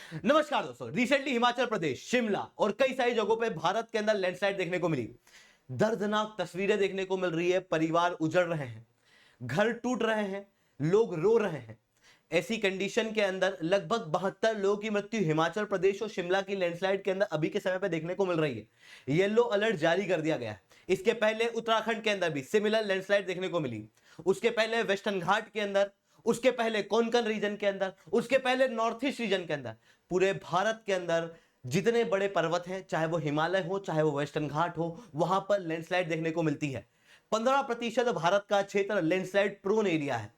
नमस्कार दोस्तों, रिसेंटली हिमाचल प्रदेश, शिमला और कई सारी जगहों पे भारत के अंदर लैंडस्लाइड देखने को मिली। दर्दनाक तस्वीरें देखने को मिल रही है। परिवार उजड़ रहे हैं, घर टूट रहे हैं, लोग रो रहे हैं। ऐसी कंडीशन के अंदर लगभग 72 लोगों की मृत्यु हिमाचल प्रदेश और शिमला की लैंडस्लाइड के अंदर अभी के समय पे देखने को मिल रही है। येलो अलर्ट जारी कर दिया गया है। इसके पहले उत्तराखंड के अंदर भी सिमिलर लैंडस्लाइड देखने को मिली। उसके पहले वेस्टर्न घाट के अंदर, उसके पहले कोंकण रीजन के अंदर, उसके पहले नॉर्थ ईस्ट रीजन के अंदर। पूरे भारत के अंदर जितने बड़े पर्वत हैं, चाहे वो हिमालय हो, चाहे वो वेस्टर्न घाट हो, वहां पर लैंडस्लाइड देखने को मिलती है। 15% भारत का क्षेत्र लैंडस्लाइड प्रोन एरिया है।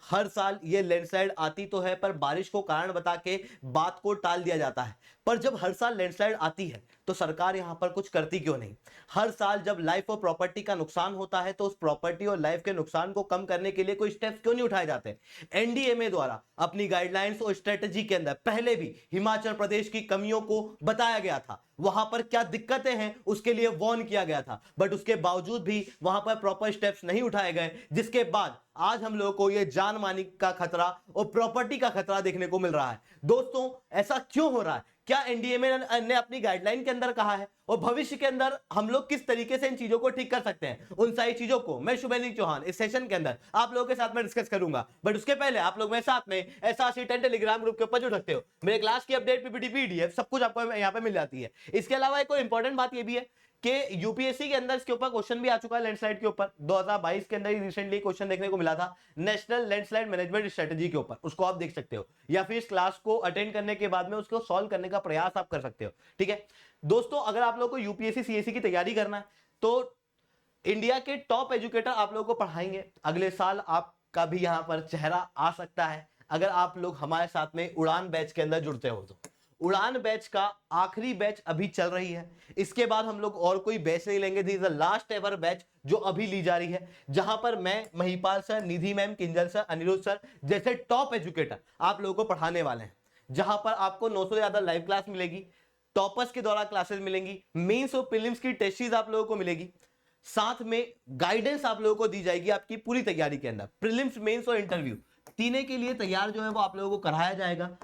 हर साल ये लैंडस्लाइड आती तो है, पर बारिश को कारण बता के बात को टाल दिया जाता है। पर जब हर साल लैंडस्लाइड आती है तो सरकार यहां पर कुछ करती क्यों नहीं? हर साल जब लाइफ और प्रॉपर्टी का नुकसान होता है तो उस प्रॉपर्टी और लाइफ के नुकसान को कम करने के लिए कोई स्टेप्स क्यों नहीं उठाए जाते? एनडीएमए द्वारा अपनी गाइडलाइंस और स्ट्रेटेजी के अंदर पहले भी हिमाचल प्रदेश की कमियों को बताया गया था, वहां पर क्या दिक्कतें हैं उसके लिए वार्न किया गया था, बट उसके बावजूद भी वहां पर प्रॉपर स्टेप्स नहीं उठाए गए, जिसके बाद आज हम लोगों को यह जान मानी का खतरा और प्रॉपर्टी का खतरा देखने को मिल रहा है। दोस्तों, ऐसा क्यों हो रहा है? क्या एनडीएमए ने अपनी गाइडलाइन के अंदर कहा है? और भविष्य के अंदर हम लोग किस तरीके से इन चीजों को ठीक कर सकते हैं? उन सारी चीजों को मैं शुभेंद्र चौहान इस सेशन के अंदर आप लोगों के साथ में डिस्कस करूंगा। बट उसके पहले आप लोग मेरे साथ में SRC10 टेलीग्राम ग्रुप के ऊपर जुड़ सकते हो। मेरे क्लास की अपडेट, पीपीटी, पीडीएफ सब कुछ आपको यहाँ पे मिल जाती है। इसके अलावा एक और इंपॉर्टेंट बात यह भी है कि यूपीएससी के अंदर इसके ऊपर क्वेश्चन भी आ चुका है लैंडस्लाइड के ऊपर। 2022 के अंदर ही रिसेंटली क्वेश्चन देखने को मिला था नेशनल लैंडस्लाइड मैनेजमेंट स्ट्रेटजी के ऊपर। उसको आप देख सकते हो या फिर इस क्लास को अटेंड करने के बाद में उसको सॉल्व करने का प्रयास आप कर सकते हो। ठीक है दोस्तों, अगर आप लोगों को यूपीएससी सीएससी की तैयारी करना है तो इंडिया के टॉप एजुकेटर आप लोगों को पढ़ाएंगे। अगले साल आपका भी यहां पर चेहरा आ सकता है अगर आप लोग हमारे साथ में उड़ान बैच के अंदर जुड़ते हो तो। उड़ान बैच का आखिरी बैच अभी चल रही है। इसके बाद हम लोग और कोई बैच नहीं लेंगे। This is the last ever batch जो अभी ली जा रही है, जहां पर मैं, Mahipal sir, Nidhi ma'am, Kinjal sir, Anirudh sir जैसे टॉप एजुकेटर आप लोगों को पढ़ाने वाले हैं। जहां पर आपको 900 से ज्यादा लाइव क्लास मिलेगी, टॉपर्स के द्वारा क्लासेस मिलेंगी, मेंस और प्रीलिम्स की टेस्ट सीरीज आप लोगों को मिलेगी, साथ में गाइडेंस आप लोगों को दी जाएगी आपकी पूरी तैयारी के अंदर। प्रीलिम्स, मेंस और इंटरव्यू तीनों के लिए तैयार जो है वो आप लोगों को कराया जाएगा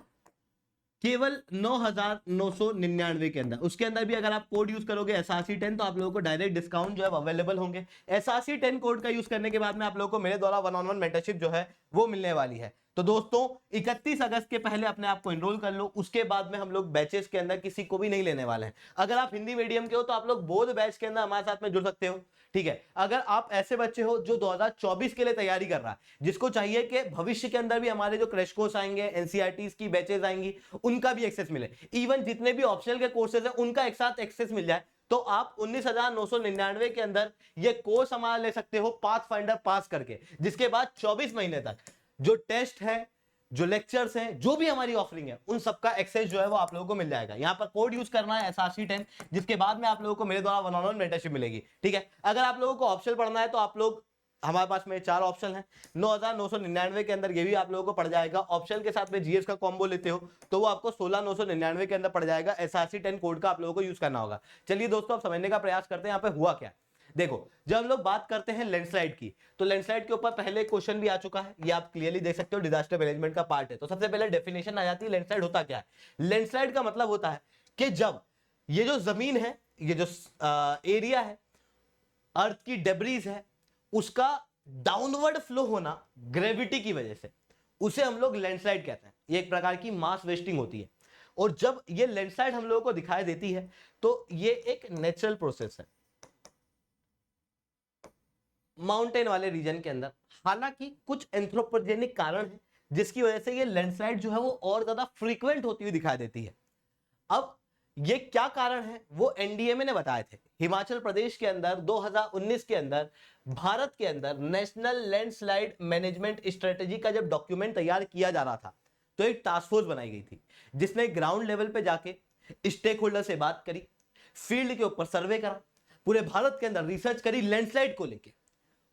केवल 9,999 के अंदर। उसके अंदर भी अगर आप कोड यूज करोगे SRC10 तो आप लोगों को डायरेक्ट डिस्काउंट जो है अवेलेबल होंगे। SRC10 कोड का यूज करने के बाद में आप लोगों को मेरे द्वारा 1-on-1 मेंटरशिप जो है वो मिलने वाली है। तो दोस्तों, 31 अगस्त के पहले अपने आप को एनरोल कर लो। उसके बाद में हम लोग बैचेस के अंदर किसी को भी नहीं लेने वाले हैं। अगर आप हिंदी मीडियम के हो तो आप लोग बोध बैच के अंदर हमारे साथ में जुड़ सकते हो। ठीक है, अगर आप ऐसे बच्चे हो जो 2024 के लिए तैयारी कर रहा है, जिसको चाहिए कि भविष्य के अंदर भी हमारे जो क्रैश कोर्स आएंगे, एनसीईआरटीज की बैचेस आएंगी, उनका भी एक्सेस मिले, इवन जितने भी ऑप्शनल के कोर्सेज है उनका एक साथ एक्सेस मिल जाए, तो आप 19,999 के अंदर ये कोर्स हमारा ले सकते हो पाथ फाइंडर पास करके। जिसके बाद 24 महीने तक जो टेस्ट है, जो लेक्चर्स हैं, जो भी हमारी ऑफरिंग है, उन सबका एक्सेस जो है वो आप लोगों को मिल जाएगा। यहां पर कोड यूज करना है SRC10, जिसके बाद में आप लोगों को मेरे द्वारा 1-on-1 मेंटरशिप मिलेगी। ठीक है, अगर आप लोगों को ऑप्शन पढ़ना है तो आप लोग, हमारे पास में 4 ऑप्शन है। 9,999 के अंदर ये भी आप लोगों को पड़ जाएगा। ऑप्शन के साथ में जीएस का कॉम्बो लेते हो तो वो आपको 16,999 के अंदर पड़ जाएगा। SRC10 कोड का आप लोगों को यूज करना होगा। चलिए दोस्तों, अब समझने का प्रयास करते हैं यहाँ पे हुआ क्या। देखो, जब हम लोग बात करते हैं लैंडस्लाइड की, तो लैंडस्लाइड के ऊपर पहले क्वेश्चन भी आ चुका है, ये आप क्लियरली देख सकते हो, डिजास्टर मैनेजमेंट का पार्ट है। तो सबसे पहले डेफिनेशन आ जाती है लैंडस्लाइड होता क्या है। लैंडस्लाइड का मतलब होता है कि जब ये जो जमीन है, ये जो एरिया है, अर्थ की डेब्रीज है, उसका डाउनवर्ड फ्लो होना ग्रेविटी की वजह से, उसे हम लोग लैंडस्लाइड कहते हैं। ये एक प्रकार की मास वेस्टिंग होती है। और जब ये लैंडस्लाइड हम लोगों को दिखाई देती है तो ये एक नेचुरल प्रोसेस है माउंटेन वाले रीजन के अंदर। हालांकि कुछ एंथ्रोपोजेनिक कारण है जिसकी वजह से ये लैंडस्लाइड जो है वो और ज्यादा फ्रीक्वेंट होती हुई दिखाई देती है। अब ये क्या कारण है वो एनडीएमए ने बताए थे। हिमाचल प्रदेश के अंदर 2019 के अंदर भारत के अंदर नेशनल लैंडस्लाइड मैनेजमेंट स्ट्रेटेजी का जब डॉक्यूमेंट तैयार किया जा रहा था तो एक टास्क फोर्स बनाई गई थी, जिसने ग्राउंड लेवल पे जाके स्टेक होल्डर से बात करी, फील्ड के ऊपर सर्वे करा, पूरे भारत के अंदर रिसर्च करी लैंडस्लाइड को लेके,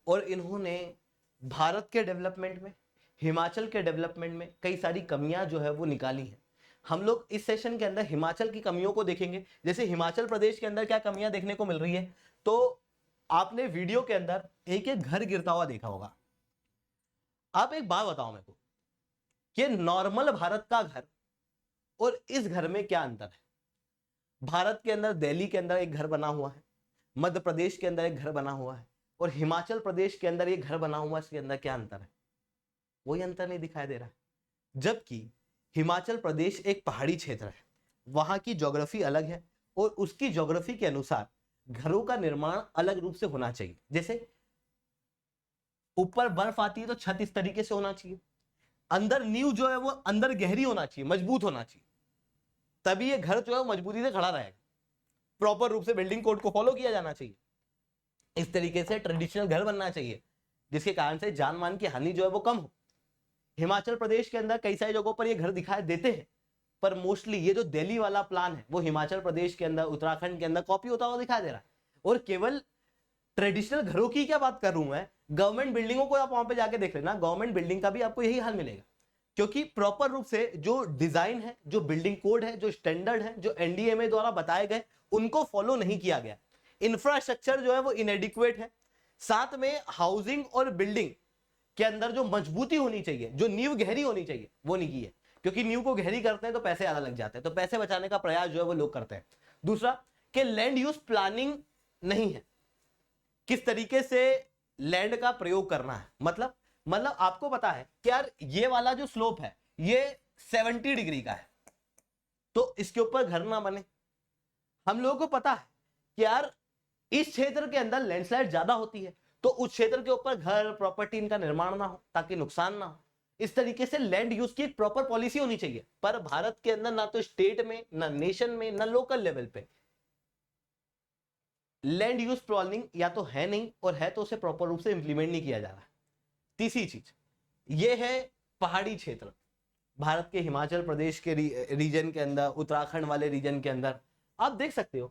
और इन्होंने भारत के डेवलपमेंट में, हिमाचल के डेवलपमेंट में कई सारी कमियां जो है वो निकाली हैं। हम लोग इस सेशन के अंदर हिमाचल की कमियों को देखेंगे। जैसे हिमाचल प्रदेश के अंदर क्या कमियां देखने को मिल रही है, तो आपने वीडियो के अंदर एक एक घर गिरता हुआ देखा होगा। आप एक बात बताओ मेरे को कि नॉर्मल भारत का घर और इस घर में क्या अंतर है? भारत के अंदर दिल्ली के अंदर एक घर बना हुआ है, मध्य प्रदेश के अंदर एक घर बना हुआ है, और हिमाचल प्रदेश के अंदर एक घर बना हुआ है, इसके अंदर क्या अंतर है? कोई अंतर नहीं दिखाई दे रहा है। जबकि हिमाचल प्रदेश एक पहाड़ी क्षेत्र है, वहां की ज्योग्राफी अलग है, और उसकी ज्योग्राफी के अनुसार घरों का निर्माण अलग रूप से होना चाहिए। जैसे ऊपर बर्फ आती है तो छत इस तरीके से होना चाहिए, अंदर नींव जो है वो अंदर गहरी होना चाहिए, मजबूत होना चाहिए, तभी ये घर जो है मजबूती से खड़ा रहेगा। प्रॉपर रूप से बिल्डिंग कोड को फॉलो किया जाना चाहिए। इस तरीके से ट्रेडिशनल घर बनना चाहिए, जिसके कारण से जान मान की हानि जो है वो कम हो। हिमाचल प्रदेश के अंदर कई सारी जगहों पर ये घर दिखाई देते हैं, पर मोस्टली ये जो दिल्ली वाला प्लान है वो हिमाचल प्रदेश के अंदर, उत्तराखंड के अंदर कॉपी होता हुआ दिखाई दे रहा है। और केवल ट्रेडिशनल घरों की क्या बात कर रहा हूं मैं, गवर्नमेंट बिल्डिंगों को आप वहां पे जाके देख लेना, गवर्नमेंट बिल्डिंग का भी आपको यही हाल मिलेगा। क्योंकि प्रॉपर रूप से जो डिजाइन है, जो बिल्डिंग कोड है, जो स्टैंडर्ड है, जो एनडीएमए द्वारा बताए गए, उनको फॉलो नहीं किया गया। इंफ्रास्ट्रक्चर जो है वो इनएडिक्वेट है। साथ में हाउसिंग और बिल्डिंग के अंदर जो मजबूती होनी चाहिए, जो नींव गहरी होनी चाहिए, वो नहीं की है। क्योंकि नींव को गहरी करते हैं तो पैसे ज्यादा लग जाते हैं, तो पैसे बचाने का प्रयास जो है वो लोग करते हैं। दूसरा कि लैंड यूज प्लानिंग नहीं है, किस तरीके से लैंड का प्रयोग करना है। मतलब आपको पता है कि यार ये वाला जो स्लोप है ये 70 डिग्री का है, तो इसके ऊपर घर ना बने। हम लोगों को पता है कि यार इस क्षेत्र के अंदर लैंडस्लाइड ज्यादा होती है, तो उस क्षेत्र के ऊपर घर प्रॉपर्टी इनका निर्माण ना हो, ताकि नुकसान ना हो। इस तरीके से लैंड यूज की एक प्रॉपर पॉलिसी होनी चाहिए। पर भारत के अंदर ना तो स्टेट में, ना नेशन में, ना लोकल लेवल पे लैंड यूज प्लानिंग या तो है नहीं, और है तो उसे प्रॉपर रूप से इंप्लीमेंट नहीं किया जा रहा है। तीसरी चीज ये है पहाड़ी क्षेत्र, भारत के हिमाचल प्रदेश के रीजन के अंदर, उत्तराखंड वाले रीजन के अंदर आप देख सकते हो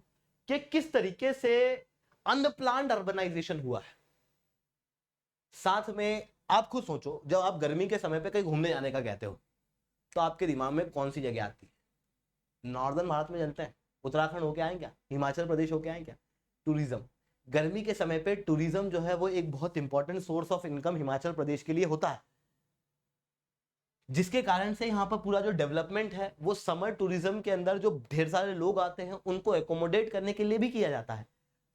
कि किस तरीके से अनप्लान्ड अर्बनाइजेशन हुआ है। साथ में आप खुद सोचो, जब आप गर्मी के समय पे कहीं घूमने जाने का कहते हो तो आपके दिमाग में कौन सी जगह आती है? नॉर्दर्न भारत में जनता है, उत्तराखंड होके आए क्या, हिमाचल प्रदेश होके आए क्या? टूरिज्म। गर्मी के समय पे टूरिज्म जो है वो एक बहुत important source of income Himachal Pradesh के लिए होता है, जिसके कारण से यहाँ पर पूरा जो डेवलपमेंट है वो समर टूरिज्म के अंदर जो ढेर सारे लोग आते हैं उनको एकोमोडेट करने के लिए भी किया जाता है।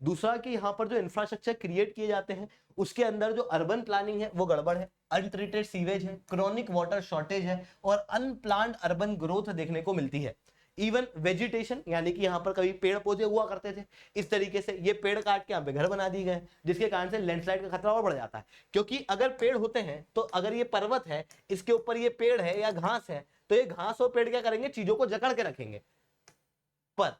दूसरा कि यहाँ पर जो इंफ्रास्ट्रक्चर क्रिएट किए जाते हैं उसके अंदर जो अर्बन प्लानिंग है वो गड़बड़ है, अनट्रीटेड सीवेज है, क्रॉनिक वाटर शॉर्टेज है, और अनप्लान्ड अर्बन ग्रोथ देखने को मिलती है। इवन वेजिटेशन, यानी कि यहाँ पर कभी पेड़ पौधे हुआ करते थे, इस तरीके से ये पेड़ काट के यहाँ पे घर बना दिए गए, जिसके कारण से लैंडस्लाइड का खतरा और बढ़ जाता है। क्योंकि अगर पेड़ होते हैं तो अगर ये पर्वत है, इसके ऊपर ये पेड़ है या घास है, तो ये घास और पेड़ क्या करेंगे, चीजों को जकड़ के रखेंगे। पर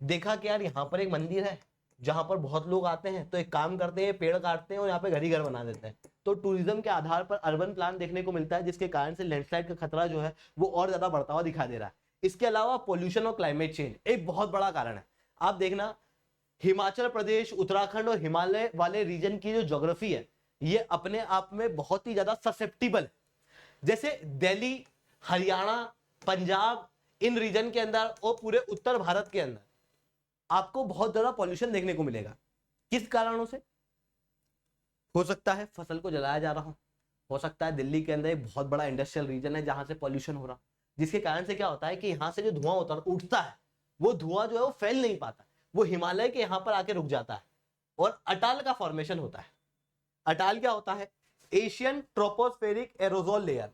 देखा कि यार यहाँ पर एक मंदिर है जहां पर बहुत लोग आते हैं, तो एक काम करते हैं, पेड़ काटते हैं और यहाँ पे घर ही घर बना देते हैं। तो टूरिज्म के आधार पर अर्बन प्लान देखने को मिलता है, जिसके कारण से लैंडस्लाइड का खतरा जो है वो और ज्यादा बढ़ता हुआ दिखाई दे रहा है। इसके अलावा पोल्यूशन और क्लाइमेट चेंज एक बहुत बड़ा कारण है। आप देखना, हिमाचल प्रदेश, उत्तराखंड और हिमालय वाले रीजन की जो ज्योग्राफी है ये अपने आप में बहुत ही ज्यादा ससेप्टिबल है। जैसे दिल्ली, हरियाणा, पंजाब, इन रीजन के अंदर और पूरे उत्तर भारत के अंदर आपको बहुत ज्यादा पॉल्यूशन देखने को मिलेगा। किस कारणों से? हो सकता है फसल को जलाया जा रहा हो सकता है दिल्ली के अंदर एक बहुत बड़ा इंडस्ट्रियल रीजन है जहां से पॉल्यूशन हो रहा, जिसके कारण से क्या होता है कि यहां से जो धुआं उठता है वो धुआं जो है वो फैल नहीं पाता, वो हिमालय के यहां पर आके रुक जाता है और अटाल का फॉर्मेशन होता है। अटाल क्या होता है? Asian tropospheric aerosol layer.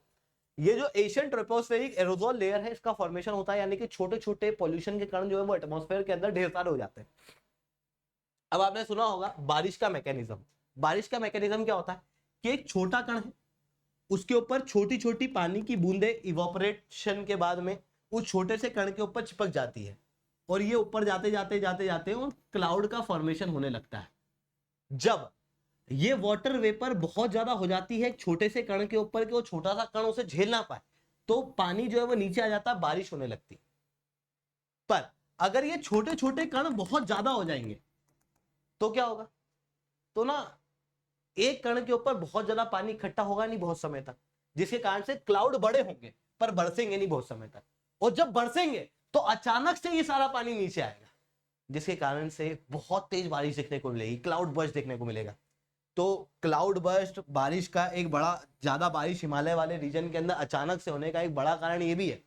ये जो एशियन ट्रोपोस्फेरिक एरोजोल लेयर है इसका फॉर्मेशन होता है, यानी कि छोटे छोटे पॉल्यूशन के कारण जो है वो एटमॉस्फेयर के अंदर ढेर सारे हो जाते हैं। अब आपने सुना होगा बारिश का मैकेनिज्म। बारिश का मैकेनिज्म क्या होता है कि एक छोटा कण है, उसके ऊपर छोटी छोटी पानी की बूंदे इवोपरेशन के बाद में उस छोटे से कण के ऊपर चिपक जाती है, और ये ऊपर जाते जाते जाते जाते और क्लाउड का फॉर्मेशन होने लगता है। जब ये वाटर वेपर बहुत ज्यादा हो जाती है छोटे से कण के ऊपर, कि वो छोटा सा कण उसे झेल ना पाए, तो पानी जो है वो नीचे आ जाता, बारिश होने लगती। पर अगर ये छोटे छोटे कण बहुत ज्यादा हो जाएंगे तो क्या होगा? तो ना एक कण के ऊपर बहुत ज्यादा पानी इकट्ठा होगा नहीं बहुत समय तक, जिसके कारण से क्लाउड बड़े होंगे पर बरसेंगे नहीं बहुत समय तक, और जब बरसेंगे तो अचानक से ये सारा पानी नीचे आएगा, जिसके कारण से बहुत तेज बारिश देखने को मिलेगी, क्लाउड बर्स्ट देखने को मिलेगा। तो क्लाउड बर्स्ट, बारिश का एक बड़ा ज्यादा बारिश हिमालय वाले रीजन के अंदर अचानक से होने का एक बड़ा कारण ये भी है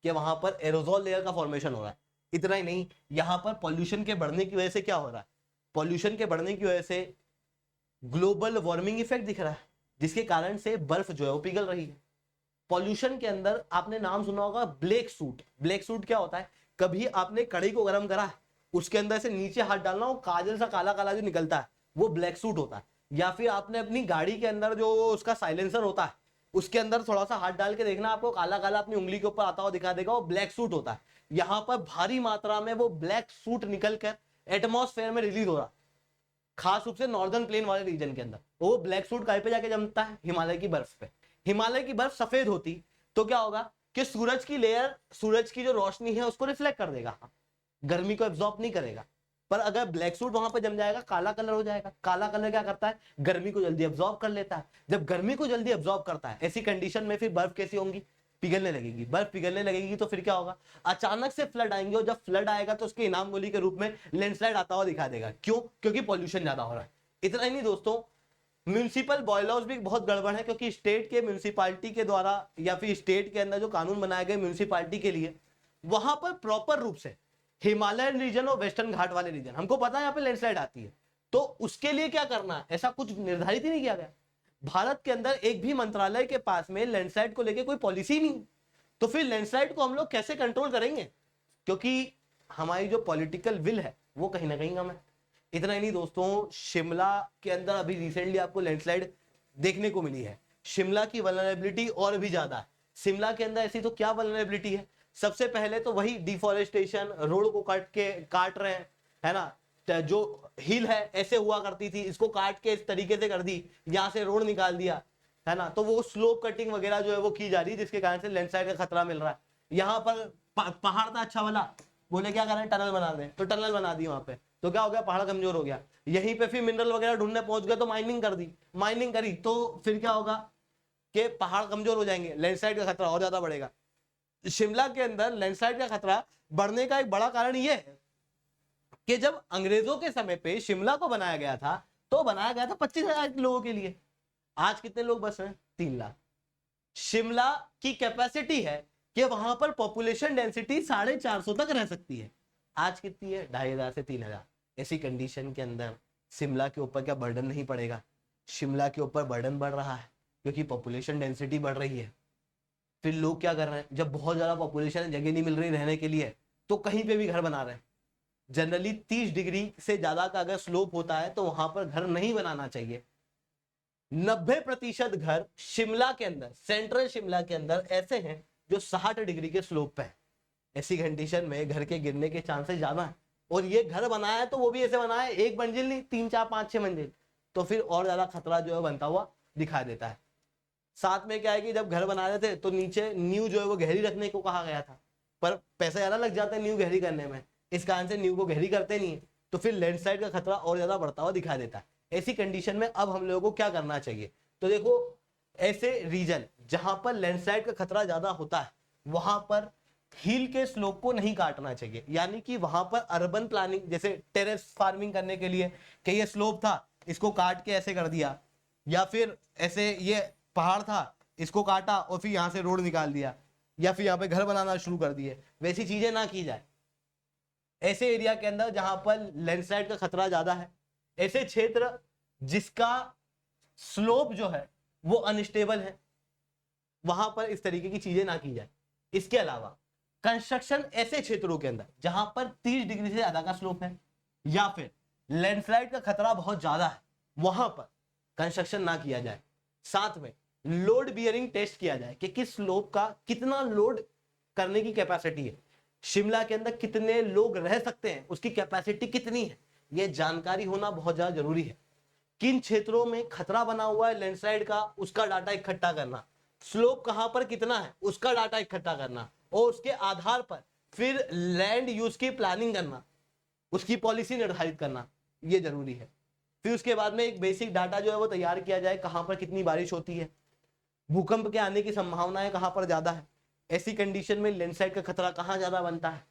कि वहां पर एरोजोल लेयर का फॉर्मेशन हो रहा है। इतना ही नहीं, यहां पर पॉल्यूशन के बढ़ने की वजह से क्या हो रहा है, पॉल्यूशन के बढ़ने की वजह से ग्लोबल वार्मिंग इफेक्ट दिख रहा है, जिसके कारण से बर्फ जो है वो पिघल रही है। पॉल्यूशन के अंदर आपने नाम सुना होगा ब्लैक सूट। ब्लैक सूट क्या होता है, कभी आपने कढ़ाई को गर्म करा है, उसके अंदर से नीचे हाथ डालना, वो काजल सा काला काला जो निकलता है वो ब्लैक सूट होता है। या फिर आपने अपनी गाड़ी के अंदर जो उसका साइलेंसर होता है उसके अंदर थोड़ा सा हाथ डाल के देखना, आपको काला काला अपनी उंगली के ऊपर आता हुआ दिखा देगा, वो ब्लैक सूट होता है। यहां पर भारी मात्रा में वो ब्लैक सूट निकल कर एटमॉस्फेयर में रिलीज हो रहा है, खास रूप से नॉर्दर्न प्लेन वाले रीजन के अंदर। वो ब्लैक सूट कहीं पे जाके जमता है, हिमालय की बर्फ पे। हिमालय की बर्फ सफेद होती तो क्या होगा कि सूरज की लेयर, सूरज की जो रोशनी है उसको रिफ्लेक्ट कर देगा, गर्मी को एब्जॉर्ब नहीं करेगा। पर अगर ब्लैक सूट वहां पर जम जाएगा, काला कलर हो जाएगा। काला कलर क्या करता है, गर्मी को जल्दी एब्जॉर्ब कर लेता है। जब गर्मी को जल्दी एब्जॉर्ब करता है, ऐसी कंडीशन में फिर बर्फ कैसी होंगी, पिघलने लगेगी। बर्फ पिघलने लगेगी तो फिर क्या होगा, अचानक से फ्लड आएंगे, और जब फ्लड आएगा तो उसके इनाम गोली के रूप में लैंडस्लाइड आता हुआ दिखा देगा। क्यों, क्योंकि पॉल्यूशन ज्यादा हो रहा है। इतना ही नहीं दोस्तों, म्यूनिसिपल बॉयलॉज भी बहुत गड़बड़ है, क्योंकि स्टेट के म्यूनिसिपालिटी के द्वारा या फिर स्टेट के अंदर जो कानून बनाए गए म्यूनिसिपालिटी के लिए, वहां पर प्रॉपर रूप से हिमालयन रीजन और वेस्टर्न घाट वाले रीजन, हमको पता है यहाँ पे लैंडस्लाइड आती है, तो उसके लिए क्या करना है, ऐसा कुछ निर्धारित ही नहीं किया गया। भारत के अंदर एक भी मंत्रालय के पास में लैंडस्लाइड को लेकर कोई पॉलिसी नहीं, तो फिर लैंडस्लाइड को हम लोग कैसे कंट्रोल करेंगे, क्योंकि हमारी जो पॉलिटिकल विल है वो कहीं ना कहीं कम है। इतना ही नहीं दोस्तों, शिमला के अंदर अभी रिसेंटली आपको लैंडस्लाइड देखने को मिली है। शिमला की वल्नरेबिलिटी और भी ज्यादा है। शिमला के अंदर ऐसी तो क्या वल्नरेबिलिटी है, सबसे पहले तो वही डिफॉरेस्टेशन, रोड को काट रहे हैं, है ना। जो हिल है ऐसे हुआ करती थी, इसको काट के इस तरीके से कर दी, यहां से रोड निकाल दिया, है ना। तो वो स्लोप कटिंग वगैरह जो है वो की जा रही है, जिसके कारण से लैंडस्लाइड का खतरा मिल रहा है। यहाँ पर पहाड़ था अच्छा वाला, बोले क्या करें, टनल बना दें, तो टनल बना दी वहां पे, तो क्या हो गया, पहाड़ कमजोर हो गया। यहीं पे फिर मिनरल वगैरह ढूंढने पहुंच गए तो माइनिंग कर दी, माइनिंग करी तो फिर क्या होगा कि पहाड़ कमजोर हो जाएंगे, लैंडस्लाइड का खतरा और ज्यादा बढ़ेगा। शिमला के अंदर लैंडस्लाइड का खतरा बढ़ने का एक बड़ा कारण यह है कि जब अंग्रेजों के समय पे शिमला को बनाया गया था, तो बनाया गया था 25,000 लोगों के लिए। आज कितने लोग बस हैं, 3 लाख। शिमला की कैपेसिटी है कि वहां पर पॉपुलेशन डेंसिटी 450 तक रह सकती है। आज कितनी है, 2,500 से 3,000। ऐसी कंडीशन के अंदर शिमला के ऊपर क्या बर्डन नहीं पड़ेगा, शिमला के ऊपर बर्डन बढ़ रहा है, क्योंकि पॉपुलेशन डेंसिटी बढ़ रही है। फिर लोग क्या कर रहे हैं, जब बहुत ज्यादा पॉपुलेशन है, जगह नहीं मिल रही रहने के लिए, तो कहीं पे भी घर बना रहे हैं। जनरली 30 डिग्री से ज्यादा का अगर स्लोप होता है तो वहां पर घर नहीं बनाना चाहिए। 90% घर शिमला के अंदर, सेंट्रल शिमला के अंदर ऐसे हैं जो 60 डिग्री के स्लोप पे है। ऐसी कंडीशन में घर के गिरने के चांसेस ज्यादा है। और ये घर बनाया है तो वो भी ऐसे बनाया है, एक मंजिल नहीं, 3, 4, 5, 6 मंजिल, तो फिर और ज्यादा खतरा जो है बनता हुआ दिखाई देता है। साथ में क्या है कि जब घर बना रहे थे तो नीचे नींव जो है वो गहरी रखने को कहा गया था, पर पैसा ज्यादा लग जाता है नींव गहरी करने में, इस कारण से नींव को गहरी करते नहीं है, तो फिर लैंडस्लाइड का खतरा और ज्यादा बढ़ता हुआ दिखाई देता है। ऐसी कंडीशन में अब हम लोगों को क्या करना चाहिए, तो देखो, ऐसे रीजन जहां पर लैंडस्लाइड का खतरा ज्यादा होता है वहां पर हिल के स्लोप को नहीं काटना चाहिए। यानी कि वहां पर अर्बन प्लानिंग, जैसे टेरेस फार्मिंग करने के लिए कि ये स्लोप था इसको काट के ऐसे कर दिया, या फिर ऐसे ये पहाड़ था इसको काटा और फिर यहां से रोड निकाल दिया, या फिर यहाँ पे घर बनाना शुरू कर दिए, वैसी चीजें ना की जाए। ऐसे एरिया के अंदर जहां पर लैंडस्लाइड का खतरा ज्यादा है, ऐसे क्षेत्र जिसका स्लोप जो है वो अनस्टेबल है, वहां पर इस तरीके की चीजें ना की जाए। इसके अलावा कंस्ट्रक्शन ऐसे क्षेत्रों के अंदर जहां पर 30 डिग्री से ज्यादा का स्लोप है या फिर लैंडस्लाइड का खतरा बहुत ज्यादा है, वहां पर कंस्ट्रक्शन ना किया जाए। साथ में लोड बियरिंग टेस्ट किया जाए कि किस स्लोप का कितना लोड करने की कैपेसिटी है, शिमला के अंदर कितने लोग रह सकते हैं, उसकी कैपेसिटी कितनी है, यह जानकारी होना बहुत ज्यादा जरूरी है। किन क्षेत्रों में खतरा बना हुआ है लैंडस्लाइड का, उसका डाटा इकट्ठा करना, स्लोप कहां पर कितना है उसका डाटा इकट्ठा करना, और उसके आधार पर फिर लैंड यूज की प्लानिंग करना, उसकी पॉलिसी निर्धारित करना, यह जरूरी है। फिर उसके बाद में एक बेसिक डाटा जो है वो तैयार किया जाए, कहां पर कितनी बारिश होती है, भूकंप के आने की संभावनाएं कहां पर ज्यादा है, ऐसी कंडीशन में लैंडस्लाइड का खतरा कहां ज्यादा बनता है,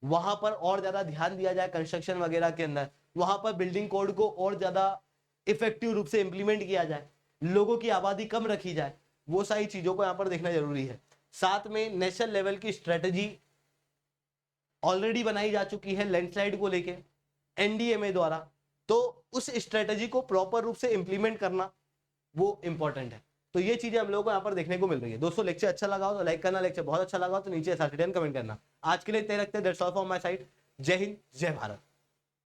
वहां पर और ज्यादा ध्यान दिया जाए कंस्ट्रक्शन वगैरह के अंदर, वहां पर बिल्डिंग कोड को और ज्यादा इफेक्टिव रूप से इंप्लीमेंट किया जाए, लोगों की आबादी कम रखी जाए, वो सारी चीजों को यहाँ पर देखना जरूरी है। साथ में नेशनल लेवल की स्ट्रेटजी ऑलरेडी बनाई जा चुकी है लैंडस्लाइड को लेके एनडीएमए द्वारा, तो उस स्ट्रेटजी को प्रॉपर रूप से इंप्लीमेंट करना वो इंपॉर्टेंट है। तो ये चीजें हम लोगों को यहाँ पर देखने को मिल रही है। दोस्तों लेक्चर अच्छा लगा हो तो लाइक करना, लेक्चर बहुत अच्छा लगा हो तो नीचे SRC10 कमेंट करना। आज के लिए इतना रखते हैं, that's all from my side. जय हिंद, जय भारत।